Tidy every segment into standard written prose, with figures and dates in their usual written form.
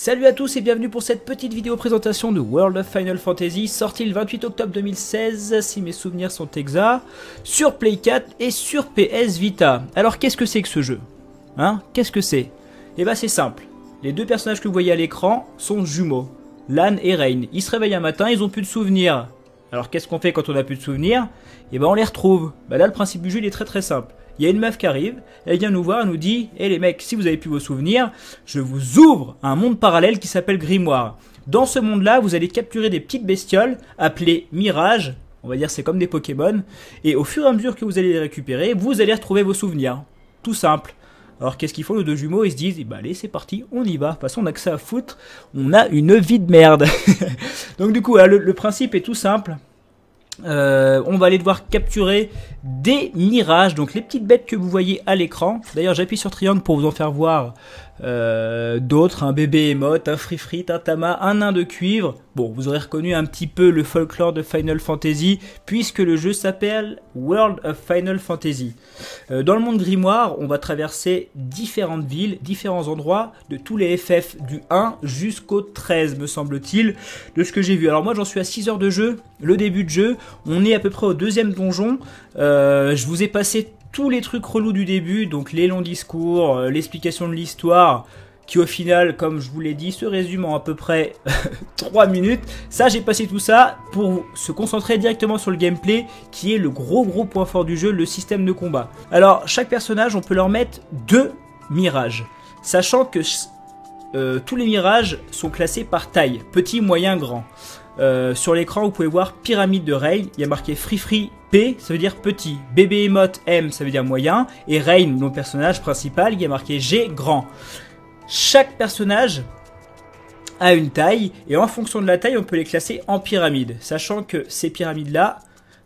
Salut à tous et bienvenue pour cette petite vidéo présentation de World of Final Fantasy, sortie le 28 octobre 2016, si mes souvenirs sont exacts, sur Play 4 et sur PS Vita. Alors qu'est-ce que c'est que ce jeu? Hein? Qu'est-ce que c'est? Eh ben c'est simple, les deux personnages que vous voyez à l'écran sont jumeaux, Lann et Rain. Ils se réveillent un matin, ils ont plus de souvenirs. Alors qu'est-ce qu'on fait quand on a plus de souvenirs? Eh ben on les retrouve. Bah là le principe du jeu il est très simple. Il y a une meuf qui arrive, elle vient nous voir, elle nous dit « Eh les mecs, si vous avez plus vos souvenirs, je vous ouvre un monde parallèle qui s'appelle Grimoire. Dans ce monde-là, vous allez capturer des petites bestioles appelées Mirage, on va dire c'est comme des Pokémon, et au fur et à mesure que vous allez les récupérer, vous allez retrouver vos souvenirs. Tout simple. » Alors qu'est-ce qu'ils font, nos deux jumeaux? Ils se disent, bah allez c'est parti, on y va. De toute façon on a que ça à foutre, on a une vie de merde. Donc du coup le principe est tout simple. On va aller devoir capturer des mirages, donc les petites bêtes que vous voyez à l'écran. D'ailleurs j'appuie sur triangle pour vous en faire voir d'autres, un bébé émote, un free-frit, un tama, un nain de cuivre. Bon, vous aurez reconnu un petit peu le folklore de Final Fantasy, puisque le jeu s'appelle World of Final Fantasy. Dans le monde Grimoire, on va traverser différentes villes, différents endroits, de tous les FF du 1 jusqu'au 13, me semble-t-il, de ce que j'ai vu. Alors moi j'en suis à 6 heures de jeu, le début de jeu, on est à peu près au deuxième donjon. Je vous ai passé tous les trucs relous du début, donc les longs discours, l'explication de l'histoire, qui au final, comme je vous l'ai dit, se résume en à peu près 3 minutes. Ça, j'ai passé tout ça pour se concentrer directement sur le gameplay, qui est le gros point fort du jeu, le système de combat. Alors, chaque personnage, on peut leur mettre 2 mirages, sachant que tous les mirages sont classés par taille, petit, moyen, grand. Sur l'écran, vous pouvez voir pyramide de Rain, il y a marqué Free P, ça veut dire petit, bébé emote M, ça veut dire moyen, et Rain, mon personnage principal, il y a marqué G, grand. Chaque personnage a une taille, et en fonction de la taille, on peut les classer en pyramides, sachant que ces pyramides-là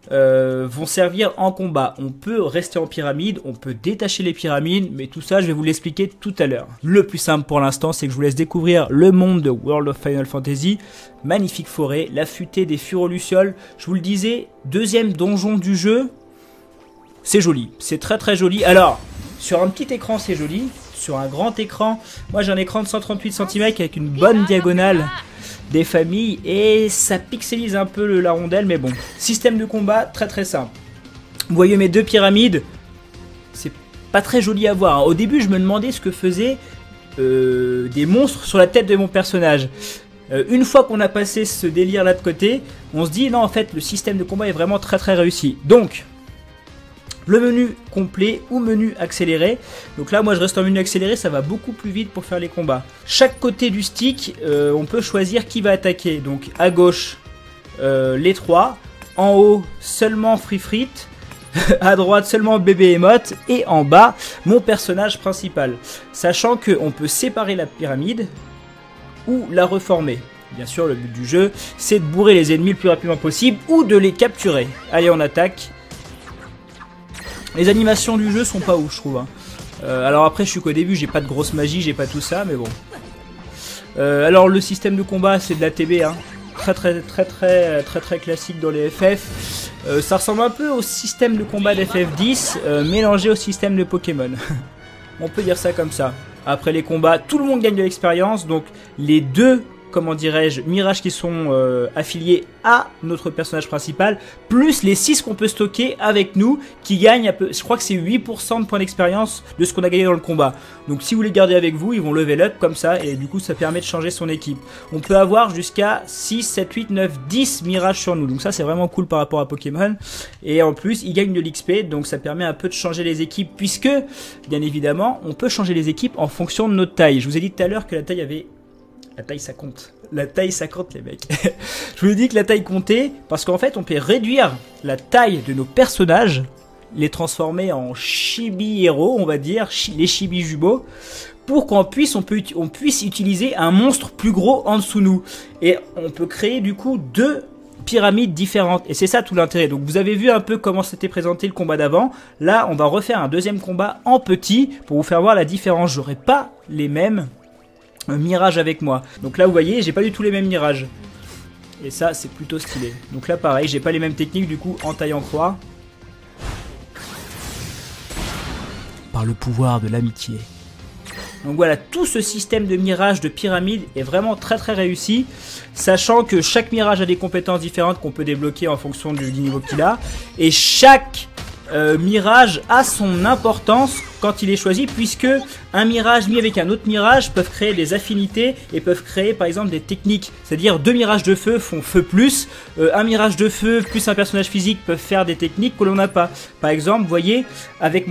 vont servir en combat. On peut rester en pyramide, on peut détacher les pyramides, mais tout ça je vais vous l'expliquer tout à l'heure. Le plus simple pour l'instant, c'est que je vous laisse découvrir le monde de World of Final Fantasy. Magnifique forêt, la futée des Furolucioles. Je vous le disais, deuxième donjon du jeu. C'est joli, c'est très joli. Alors, sur un petit écran c'est joli, sur un grand écran, moi j'ai un écran de 138 cm avec une bonne diagonale des familles et ça pixelise un peu la rondelle, mais bon. Système de combat très simple. Vous voyez mes 2 pyramides, c'est pas très joli à voir. Au début je me demandais ce que faisaient des monstres sur la tête de mon personnage. Une fois qu'on a passé ce délire là de côté, on se dit non en fait le système de combat est vraiment très réussi. Donc le menu complet ou menu accéléré. Donc là moi je reste en menu accéléré, ça va beaucoup plus vite pour faire les combats. Chaque côté du stick, on peut choisir qui va attaquer. Donc à gauche les 3, en haut seulement Free, à droite seulement bébé émote et en bas mon personnage principal. Sachant qu'on peut séparer la pyramide ou la reformer. Bien sûr le but du jeu c'est de bourrer les ennemis le plus rapidement possible ou de les capturer. Allez on attaque. Les animations du jeu sont pas ouf je trouve hein. Alors après je suis qu'au début, j'ai pas de grosse magie, j'ai pas tout ça mais bon. Alors le système de combat c'est de la TB hein. Très classique dans les FF. Ça ressemble un peu au système de combat d'FF10 mélangé au système de Pokémon. On peut dire ça comme ça. Après les combats, tout le monde gagne de l'expérience, donc les 2, comment dirais-je, mirages qui sont affiliés à notre personnage principal, plus les 6 qu'on peut stocker avec nous, qui gagnent un peu, je crois que c'est 8% de points d'expérience de ce qu'on a gagné dans le combat. Donc si vous les gardez avec vous, ils vont level up comme ça, et du coup ça permet de changer son équipe. On peut avoir jusqu'à 6, 7, 8, 9, 10 mirages sur nous, donc ça c'est vraiment cool par rapport à Pokémon. Et en plus, ils gagnent de l'XP, donc ça permet un peu de changer les équipes, puisque, bien évidemment, on peut changer les équipes en fonction de notre taille. Je vous ai dit tout à l'heure que la taille avait... La taille ça compte. La taille ça compte les mecs. Je vous ai dit que la taille comptait parce qu'en fait on peut réduire la taille de nos personnages, les transformer en chibi héros on va dire, les chibi jumeaux, pour qu'on puisse, on puisse utiliser un monstre plus gros en dessous nous. Et on peut créer du coup 2 pyramides différentes. Et c'est ça tout l'intérêt. Donc vous avez vu un peu comment s'était présenté le combat d'avant. Là on va refaire un deuxième combat en petit pour vous faire voir la différence. J'aurai pas les mêmes mirages avec moi. Donc là vous voyez j'ai pas du tout les mêmes mirages. Et ça c'est plutôt stylé. Donc là pareil j'ai pas les mêmes techniques du coup en taille en croix. Par le pouvoir de l'amitié. Donc voilà, tout ce système de mirage, de pyramide est vraiment très très réussi, sachant que chaque mirage a des compétences différentes qu'on peut débloquer en fonction du niveau qu'il a, et chaque mirage a son importance quand il est choisi, puisque un mirage mis avec un autre mirage peuvent créer des affinités et peuvent créer par exemple des techniques, c'est-à-dire 2 mirages de feu font feu plus, un mirage de feu plus un personnage physique peuvent faire des techniques que l'on n'a pas. Par exemple, vous voyez, avec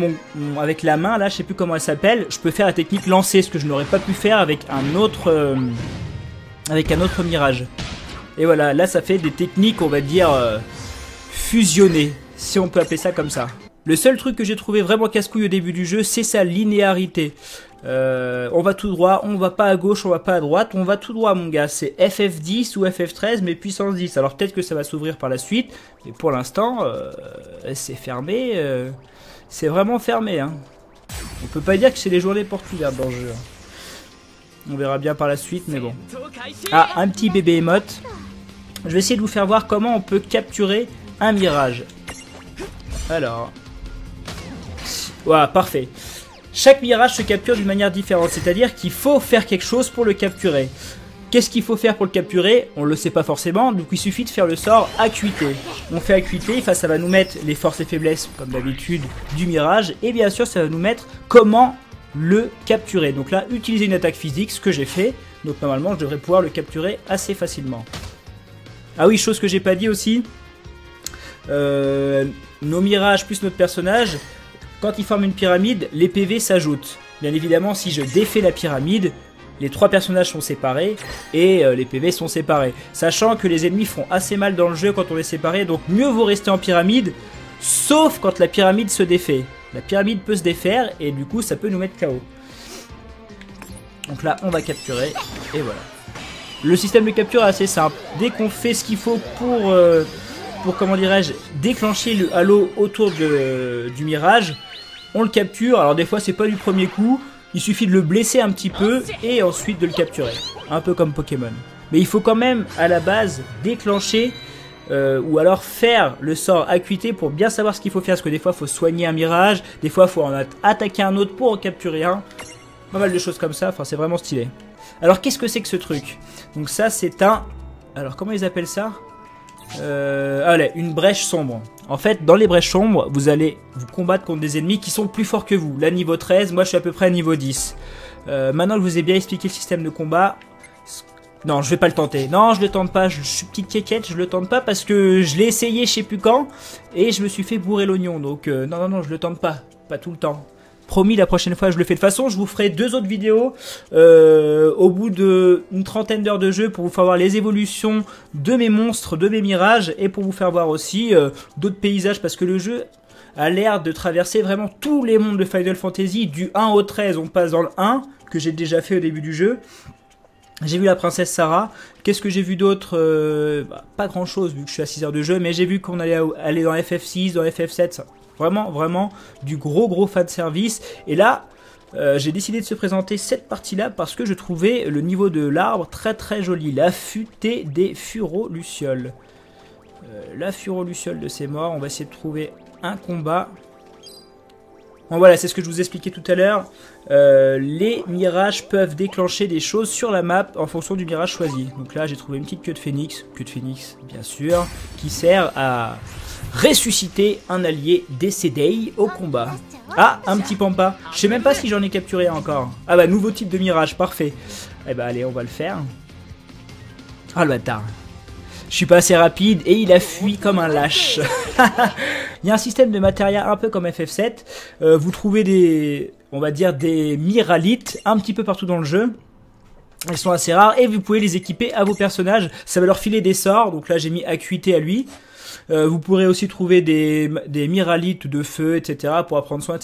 avec la main là, je sais plus comment elle s'appelle, je peux faire la technique lancer, ce que je n'aurais pas pu faire avec un autre mirage. Et voilà, là ça fait des techniques, on va dire fusionnées, si on peut appeler ça comme ça. Le seul truc que j'ai trouvé vraiment casse-couille au début du jeu, c'est sa linéarité. On va tout droit, on va pas à gauche, on va pas à droite, on va tout droit mon gars. C'est FF10 ou FF13 mais puissance 10. Alors peut-être que ça va s'ouvrir par la suite, mais pour l'instant c'est fermé. C'est vraiment fermé. Hein. On peut pas dire que c'est les journées portes ouvertes dans le jeu. On verra bien par la suite, mais bon. Ah, un petit bébé émote. Je vais essayer de vous faire voir comment on peut capturer un mirage. Alors, voilà, parfait. Chaque mirage se capture d'une manière différente, c'est-à-dire qu'il faut faire quelque chose pour le capturer. Qu'est-ce qu'il faut faire pour le capturer? On ne le sait pas forcément, donc il suffit de faire le sort acuité. On fait acuité, ça va nous mettre les forces et faiblesses, comme d'habitude, du mirage, et bien sûr ça va nous mettre comment le capturer. Donc là, utiliser une attaque physique, ce que j'ai fait, donc normalement je devrais pouvoir le capturer assez facilement. Ah oui, chose que j'ai pas dit aussi, nos mirages plus notre personnage, quand ils forment une pyramide, les PV s'ajoutent. Bien évidemment, si je défais la pyramide, les 3 personnages sont séparés et les PV sont séparés. Sachant que les ennemis font assez mal dans le jeu quand on est séparés, donc mieux vaut rester en pyramide, sauf quand la pyramide se défait. La pyramide peut se défaire et du coup ça peut nous mettre KO. Donc là on va capturer et voilà. Le système de capture est assez simple. Dès qu'on fait ce qu'il faut pour comment dirais-je, déclencher le halo autour du mirage, on le capture. Alors des fois c'est pas du premier coup, il suffit de le blesser un petit peu et ensuite de le capturer. Un peu comme Pokémon. Mais il faut quand même à la base déclencher ou alors faire le sort acuité pour bien savoir ce qu'il faut faire. Parce que des fois il faut soigner un mirage, des fois il faut en attaquer un autre pour en capturer un. Pas mal de choses comme ça, enfin c'est vraiment stylé. Alors qu'est-ce que c'est que ce truc? Donc ça c'est un... Alors comment ils appellent ça? Allez, une brèche sombre. En fait, dans les brèches sombres, vous allez vous combattre contre des ennemis qui sont plus forts que vous. Là, niveau 13, moi je suis à peu près à niveau 10. Maintenant que je vous ai bien expliqué le système de combat... Non, je vais pas le tenter. Non, je le tente pas. Je suis petite quéquette, je le tente pas parce que je l'ai essayé je sais plus quand. Et je me suis fait bourrer l'oignon. Donc, non, je le tente pas. Pas tout le temps. Promis, la prochaine fois je le fais. De toute façon, je vous ferai 2 autres vidéos au bout d'une trentaine d'heures de jeu pour vous faire voir les évolutions de mes monstres, de mes mirages et pour vous faire voir aussi d'autres paysages parce que le jeu a l'air de traverser vraiment tous les mondes de Final Fantasy du 1 au 13. On passe dans le 1 que j'ai déjà fait au début du jeu. J'ai vu la princesse Sarah. Qu'est-ce que j'ai vu d'autre? Pas grand chose vu que je suis à 6 heures de jeu, mais j'ai vu qu'on allait aller dans FF6, dans FF7. Ça. Vraiment du gros fan service. Et là, j'ai décidé de se présenter cette partie-là parce que je trouvais le niveau de l'arbre très joli. La futée des Furolucioles. La Furoluciole de ces morts. On va essayer de trouver un combat. Bon, voilà, c'est ce que je vous expliquais tout à l'heure. Les mirages peuvent déclencher des choses sur la map en fonction du mirage choisi. Donc là, j'ai trouvé une petite queue de phénix bien sûr, qui sert à ressusciter un allié décédé au combat. Ah, un petit pampa. Je sais même pas si j'en ai capturé encore. Ah bah, nouveau type de mirage, parfait. Eh bah allez, on va le faire. Ah le bâtard. Je suis pas assez rapide et il a fui comme un lâche. Il y a un système de matériel un peu comme FF7. Vous trouvez des, on va dire, des miralites un petit peu partout dans le jeu. Ils sont assez rares et vous pouvez les équiper à vos personnages. Ça va leur filer des sorts. Donc là, j'ai mis acuité à lui. Vous pourrez aussi trouver des miralites de feu, etc. pour prendre soin.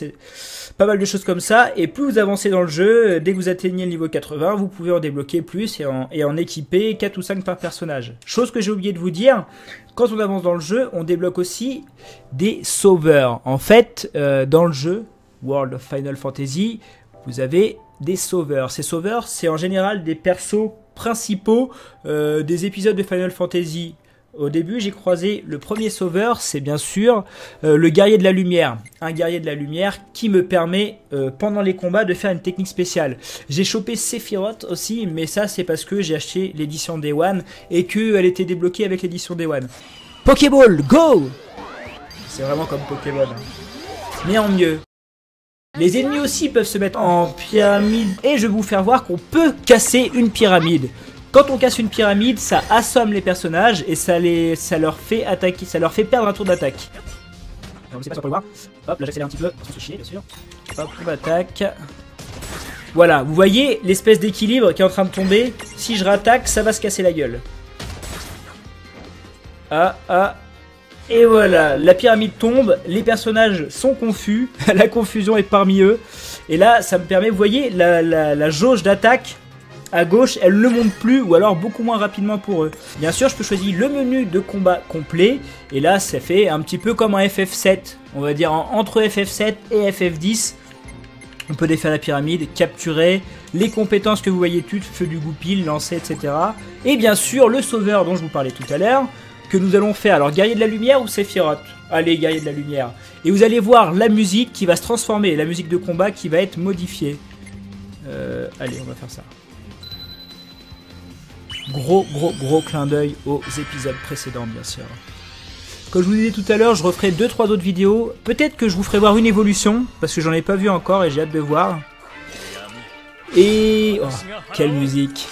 Pas mal de choses comme ça. Et plus vous avancez dans le jeu, dès que vous atteignez le niveau 80, vous pouvez en débloquer plus et en équiper 4 ou 5 par personnage. Chose que j'ai oublié de vous dire, quand on avance dans le jeu, on débloque aussi des sauveurs. En fait, dans le jeu World of Final Fantasy, vous avez des sauveurs. Ces sauveurs, c'est en général des persos principaux des épisodes de Final Fantasy Au début, j'ai croisé le premier sauveur, c'est bien sûr le guerrier de la lumière. Un guerrier de la lumière qui me permet, pendant les combats, de faire une technique spéciale. J'ai chopé Sephiroth aussi, mais ça, c'est parce que j'ai acheté l'édition Day One et qu'elle était débloquée avec l'édition Day One. Pokéball, go! C'est vraiment comme Pokémon, hein. Mais en mieux. Les ennemis aussi peuvent se mettre en pyramide. Et je vais vous faire voir qu'on peut casser une pyramide. Quand on casse une pyramide, ça assomme les personnages et ça leur fait attaquer, ça leur fait perdre un tour d'attaque. On ne sait pas si on peut le voir. Hop, là j'accélère un petit peu, on se chier bien sûr. Hop, on attaque. Voilà, vous voyez l'espèce d'équilibre qui est en train de tomber. Si je rattaque, ça va se casser la gueule. Et voilà, la pyramide tombe, les personnages sont confus, la confusion est parmi eux. Et là, ça me permet, vous voyez, la jauge d'attaque à gauche, elle ne monte plus ou alors beaucoup moins rapidement pour eux. Bien sûr, je peux choisir le menu de combat complet. Et là, ça fait un petit peu comme un FF7. On va dire entre FF7 et FF10. On peut défaire la pyramide, capturer les compétences que vous voyez toutes, feu du goupil, lancer, etc. Et bien sûr, le sauveur dont je vous parlais tout à l'heure, que nous allons faire. Alors, guerrier de la lumière ou Sephiroth? Allez, guerrier de la lumière. Et vous allez voir la musique qui va se transformer, la musique de combat qui va être modifiée. Allez, on va faire ça. Gros clin d'œil aux épisodes précédents, bien sûr. Comme je vous disais tout à l'heure, je referai 2-3 autres vidéos. Peut-être que je vous ferai voir une évolution, parce que j'en ai pas vu encore et j'ai hâte de voir. Et... oh, quelle musique!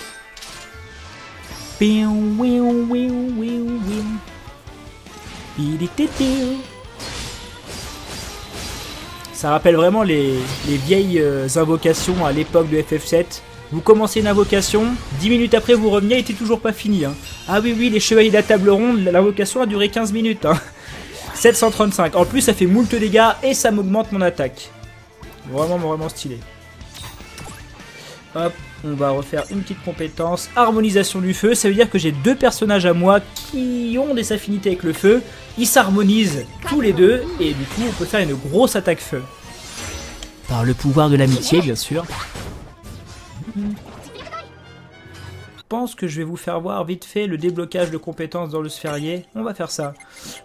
Ça rappelle vraiment les vieilles invocations à l'époque de FF7. Vous commencez une invocation, 10 minutes après vous revenez, elle était toujours pas finie. Hein. Ah oui, les chevaliers de la table ronde, l'invocation a duré 15 minutes. Hein. 735. En plus, ça fait moult dégâts et ça m'augmente mon attaque. Vraiment stylé. Hop, on va refaire une petite compétence. Harmonisation du feu, ça veut dire que j'ai deux personnages à moi qui ont des affinités avec le feu. Ils s'harmonisent tous les deux et du coup, on peut faire une grosse attaque feu. Par le pouvoir de l'amitié, bien sûr. Je pense que je vais vous faire voir vite fait le déblocage de compétences dans le sphérié. On va faire ça.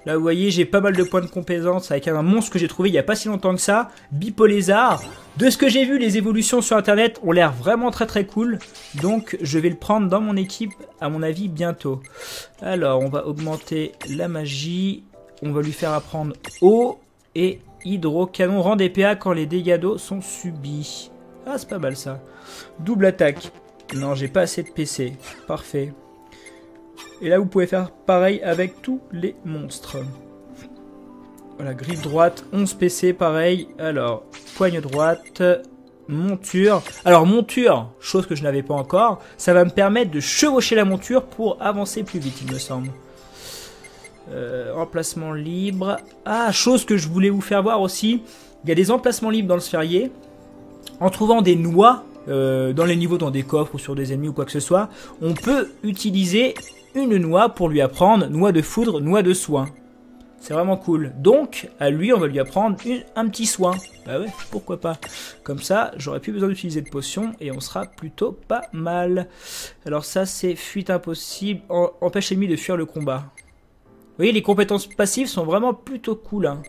Là vous voyez j'ai pas mal de points de compétences avec un monstre que j'ai trouvé il n'y a pas si longtemps que ça. Bipolézard. De ce que j'ai vu les évolutions sur internet ont l'air vraiment très cool. Donc je vais le prendre dans mon équipe à mon avis bientôt. Alors on va augmenter la magie. On va lui faire apprendre eau et hydro. Canon rend des PA quand les dégâts d'eau sont subis. Ah c'est pas mal ça. Double attaque. Non, j'ai pas assez de PC. Parfait. Et là, vous pouvez faire pareil avec tous les monstres. Voilà, griffe droite, 11 PC, pareil. Alors, poigne droite, monture. Alors, monture, chose que je n'avais pas encore, ça va me permettre de chevaucher la monture pour avancer plus vite, il me semble. Emplacement libre. Ah, chose que je voulais vous faire voir aussi. Il y a des emplacements libres dans le sphérié. En trouvant des noix dans les niveaux, dans des coffres ou sur des ennemis ou quoi que ce soit, on peut utiliser une noix pour lui apprendre noix de foudre, noix de soin. C'est vraiment cool. Donc, à lui, on va lui apprendre un petit soin. Bah ouais, pourquoi pas. Comme ça, j'aurai plus besoin d'utiliser de potions et on sera plutôt pas mal. Alors ça, c'est fuite impossible. Empêche l'ennemi de fuir le combat. Vous voyez, les compétences passives sont vraiment plutôt cool, hein.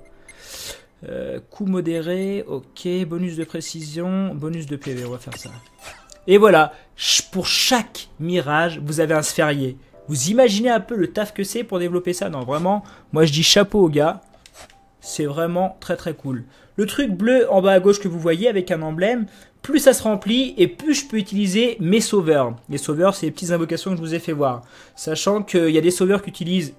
Coup modéré, ok, bonus de précision, bonus de PV, on va faire ça. Et voilà, pour chaque mirage, vous avez un sphérié. Vous imaginez un peu le taf que c'est pour développer ça? Non, vraiment, moi je dis chapeau aux gars. C'est vraiment très cool. Le truc bleu en bas à gauche que vous voyez avec un emblème, plus ça se remplit et plus je peux utiliser mes sauveurs. Les sauveurs, c'est les petites invocations que je vous ai fait voir. Sachant qu'il y a des sauveurs qui utilisent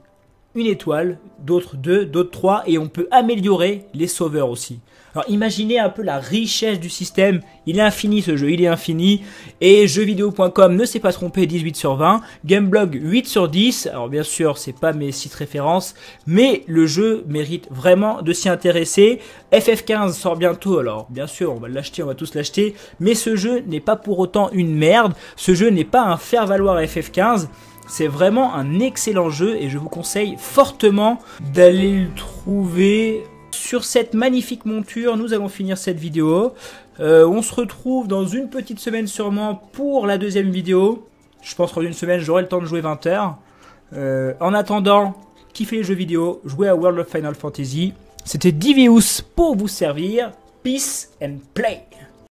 une étoile, d'autres 2, d'autres 3, et on peut améliorer les sauveurs aussi. Alors imaginez un peu la richesse du système, il est infini ce jeu, il est infini, et jeuxvideo.com ne s'est pas trompé, 18 sur 20, Gameblog 8 sur 10, alors bien sûr c'est pas mes sites références, mais le jeu mérite vraiment de s'y intéresser. FF15 sort bientôt, alors bien sûr on va l'acheter, on va tous l'acheter, mais ce jeu n'est pas pour autant une merde, ce jeu n'est pas un faire-valoir à FF15, c'est vraiment un excellent jeu et je vous conseille fortement d'aller le trouver. Sur cette magnifique monture, nous allons finir cette vidéo. On se retrouve dans une petite semaine sûrement pour la deuxième vidéo. Je pense qu'en une semaine, j'aurai le temps de jouer 20 heures. En attendant, kiffez les jeux vidéo, jouez à World of Final Fantasy. C'était Divius pour vous servir. Peace and play.